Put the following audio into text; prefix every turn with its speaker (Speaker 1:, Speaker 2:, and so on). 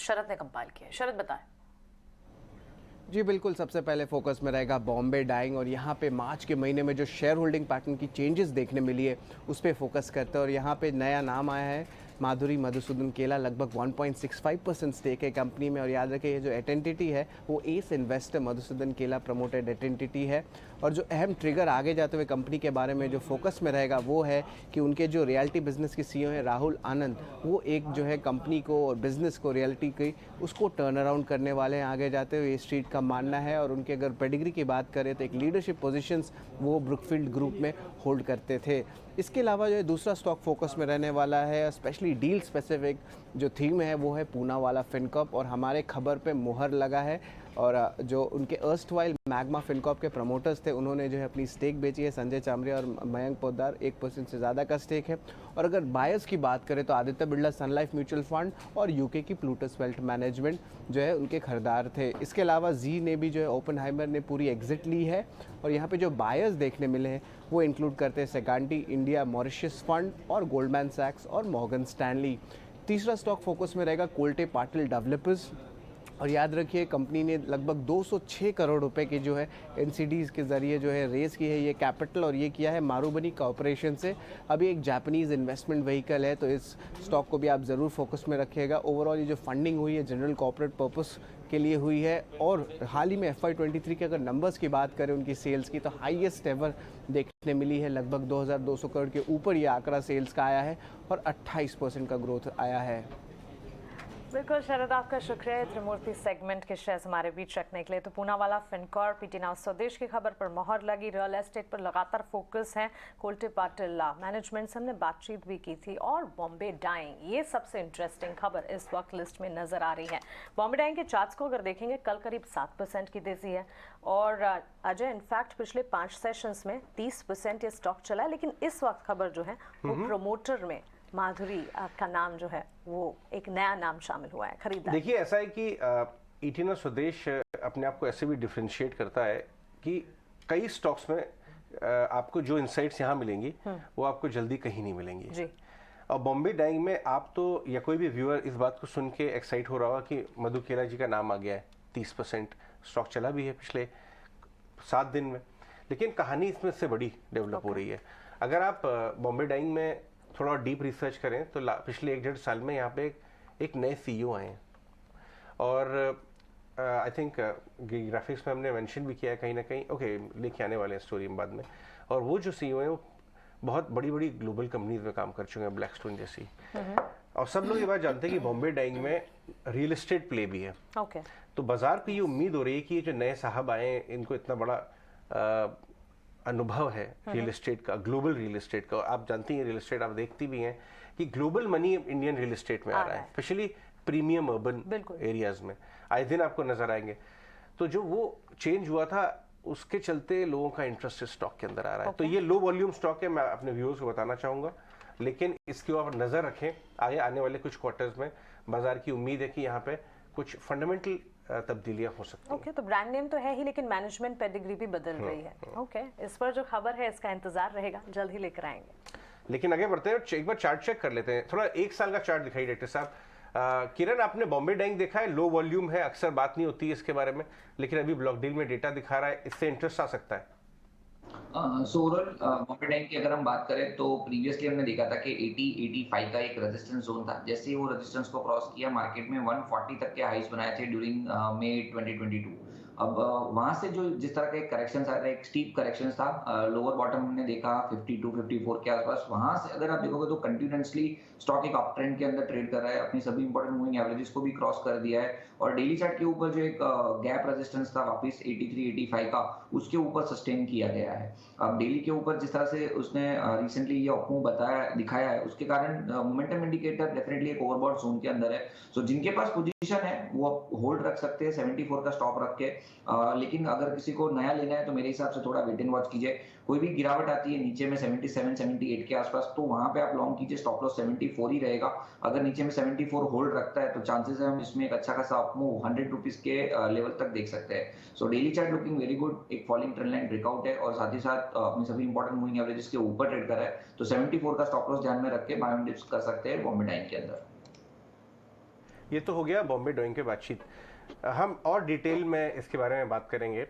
Speaker 1: शरद ने कंपाइल किया है। शरद बताएं।
Speaker 2: जी बिल्कुल, सबसे पहले फोकस में रहेगा बॉम्बे डाइंग, और यहाँ पे मार्च के महीने में जो शेयर होल्डिंग पैटर्न की चेंजेस देखने मिली है उस पर फोकस करते हैं। और यहाँ पे नया नाम आया है माधुरी मधुसूदन केला, लगभग 1.65% स्टेक है कंपनी में। और याद रखिए ये जो एटेंटिटी है वो एस इन्वेस्टर मधुसूदन केला प्रमोटेड एटेंटिटी है। और जो अहम ट्रिगर आगे जाते हुए कंपनी के बारे में जो फोकस में रहेगा वो है कि उनके जो रियल्टी बिजनेस के सीईओ हैं राहुल आनंद, वो एक जो है कंपनी को और बिजनेस को, रियल्टी की, उसको टर्न अराउंड करने वाले हैं आगे जाते हुए, स्ट्रीट का मानना है। और उनके अगर पेडिग्री की बात करें तो एक लीडरशिप पोजीशंस वो ब्रुकफील्ड ग्रुप में होल्ड करते थे। इसके अलावा जो है दूसरा स्टॉक फोकस में रहने वाला है, स्पेशली डील स्पेसिफिक जो थीम है वो है पूना वाला फिनकॉर्प, और हमारे खबर पे मुहर लगा है। और जो उनके अर्स्टवाइल मैग्मा फिनकॉर्प के प्रमोटर्स थे उन्होंने जो है अपनी स्टेक बेची है, संजय चामरिया और मयंक पोद्दार 1% से ज़्यादा का स्टेक है। और अगर बायर्स की बात करें तो आदित्य बिरला सन लाइफ म्यूचुअल फंड और यूके की प्लूटस वेल्थ मैनेजमेंट जो है उनके खरीदार थे। इसके अलावा जी ने भी जो है ओपनहाइमर ने पूरी एग्जिट ली है। और यहाँ पे जो बायर्स देखने मिले हैं वो इंक्लूड करते हैं सेगांटी इंडिया मॉरिशस फंड और गोल्डमैन सैक्स और मॉर्गन स्टैनली। तीसरा स्टॉक फोकस में रहेगा कोल्टे पाटिल डेवलपर्स। और याद रखिए कंपनी ने लगभग 206 करोड़ रुपए की जो है एनसीडीज़ के ज़रिए जो है रेज़ की है ये कैपिटल, और ये किया है मारूबनी कॉर्पोरेशन से। अभी एक जापानीज़ इन्वेस्टमेंट व्हीकल है, तो इस स्टॉक को भी आप ज़रूर फोकस में रखिएगा। ओवरऑल ये जो फंडिंग हुई है जनरल कॉर्पोरेट पर्पस के लिए हुई है। और हाल ही में FY23 के अगर नंबर्स की बात करें उनकी सेल्स की, तो हाईएस्ट एवर देखने मिली है, लगभग 2200 करोड़ के ऊपर ये आंकड़ा सेल्स का आया है और 28% का ग्रोथ आया है।
Speaker 1: बिल्कुल शरद, आपका शुक्रिया त्रिमूर्ति सेगमेंट के शेयर्स हमारे बीच रखने के लिए। तो पूना वाला फिनकॉर्प, पीटी नाउ स्वदेश की खबर पर मोहर लगी, रियल एस्टेट पर लगातार फोकस है, कोल्टे पाटिल मैनेजमेंट से हमने बातचीत भी की थी, और बॉम्बे डाइंग, ये सबसे इंटरेस्टिंग खबर इस वक्त लिस्ट में नजर आ रही है। बॉम्बे डाइंग के चार्ट्स को अगर देखेंगे कल करीब 7% की तेजी है, और अजय इनफैक्ट पिछले 5 सेशंस में 30% ये स्टॉक चला है। लेकिन इस वक्त खबर जो है वो प्रमोटर में माधुरी का नाम जो है वो एक नया नाम शामिल हुआ है खरीदार।
Speaker 3: देखिए ऐसा है कि ईटी नाउ स्वदेश अपने आप को ऐसे भी डिफरेंशिएट करता है कि कई स्टॉक्स में आपको जो इनसाइट्स यहाँ मिलेंगी वो आपको जल्दी कहीं नहीं मिलेंगी जी। और बॉम्बे डाइंग में आप तो, या कोई भी व्यूअर इस बात को सुन के एक्साइट हो रहा होगा कि मधु केला जी का नाम आ गया है, 30% स्टॉक चला भी है पिछले 7 दिन में, लेकिन कहानी इसमें से बड़ी डेवलप हो रही है। अगर आप बॉम्बे डाइंग में थोड़ा डीप रिसर्च करें तो पिछले 1-1.5 साल में यहाँ पे एक नए सीईओ आए हैं। और आई थिंक ग्राफिक्स में हमने मेंशन भी किया है कहीं ना कहीं, ओके लेके आने वाले हैं स्टोरी में बाद में। और वो जो सीईओ हैं वो बहुत बड़ी बड़ी ग्लोबल कंपनीज में काम कर चुके हैं, ब्लैकस्टोन जैसी। और सब लोग ये बात जानते हैं कि बॉम्बे डाइंग में रियल एस्टेट प्ले भी है। तो बाजार को ये उम्मीद हो रही है कि ये जो नए साहब आए हैं इनको इतना बड़ा अनुभव है रियल एस्टेट का, ग्लोबल रियल एस्टेट का। आप जानती हैं रियल एस्टेट, आप देखती भी हैं कि global money Indian real estate में आ रहा है, स्पेशली प्रीमियम अर्बन एरियाज में आए दिन आपको नजर आएंगे। तो जो वो चेंज हुआ था उसके चलते लोगों का इंटरेस्ट इस स्टॉक के अंदर आ रहा है। तो ये लो वॉल्यूम स्टॉक है, मैं अपने व्यूअर्स को बताना चाहूंगा, लेकिन इसके ऊपर नजर रखें। आने वाले कुछ क्वार्टर्स में बाजार की उम्मीद है कि यहाँ पे कुछ फंडामेंटल तब्दीलियां हो सकती हैं।
Speaker 1: तो ब्रांड नेम तो है ही, लेकिन मैनेजमेंट पेडिग्री भी बदल रही है। इस पर जो खबर है इसका इंतजार रहेगा, जल्द ही लेकर आएंगे।
Speaker 3: लेकिन आगे बढ़ते हैं, एक बार चार्ट चेक कर लेते हैं। थोड़ा 1 साल का चार्ट दिखाई डायरेक्टर साहब। किरण, आपने बॉम्बे डाइंग देखा है, लो वॉल्यूम है, अक्सर बात नहीं होती है इसके बारे में, लेकिन अभी ब्लॉक डील में डेटा दिखा रहा है, इससे इंटरेस्ट आ सकता है।
Speaker 4: सो ओवरऑल बॉम्बे डाइंग की अगर हम बात करें तो प्रीवियसली हमने देखा था कि 80-85 का एक रेजिस्टेंस जोन था। जैसे ही वो रेजिस्टेंस को क्रॉस किया, मार्केट में 140 तक के हाईज बनाए थे ड्यूरिंग मई 2022। अब वहां से जो जिस तरह के करेक्शंस आ रहे, एक स्टीप करेक्शंस था, लोअर बॉटम हमने देखा 52-54 के आसपास। वहां से अगर आप देखोगे तो कंटिन्यूअसली स्टॉक एक अप ट्रेंड के अंदर ट्रेड कर रहा है, अपनी सभी इंपॉर्टेंट मूविंग एवरेजेस को भी क्रॉस कर दिया है। और डेली चार्ट के ऊपर जो एक गैप रेजिस्टेंस था वापस 83-85 का, उसके ऊपर सस्टेन किया गया है। अब डेली के ऊपर जिस तरह से उसने रिसेंटली ये अपमूव दिखाया है, उसके कारण मोमेंटम इंडिकेटर डेफिनेटली एक ओवरबॉट जोन के अंदर है। सो जिनके पास पोजीशन है वो होल्ड रख सकते हैं 74 का स्टॉप रख के। लेकिन अगर किसी को नया लेना है तो मेरे हिसाब से थोड़ा वेट एंड वॉच कीजिए। कोई भी गिरावट आती है नीचे में 77-78 के आसपास, तो वहां पे आप लॉन्ग कीजिए, स्टॉप लॉस 74 ही रहेगा। अगर नीचे में 74 होल्ड रखता है तो चांसेस है हम इसमें एक अच्छा खासा अपमूव 100 रुपीज के लेवल तक देख सकते हैं। So daily chart looking very good, एक फॉलिंग ट्रेंड लाइन ब्रेकआउट है और साथ ही साथ अपनी सभी इंपॉर्टेंट मूविंग एवरेजेस के ऊपर ट्रेड कर रहा है। तो 74 का स्टॉप लॉस ध्यान में रख के बाय ऑन डिप्स कर सकते हैं बॉम्बे डाइंग के अंदर।
Speaker 3: ये तो हो गया बॉम्बे डाइंग के बातचीत। हम और डिटेल में इसके बारे में बात करेंगे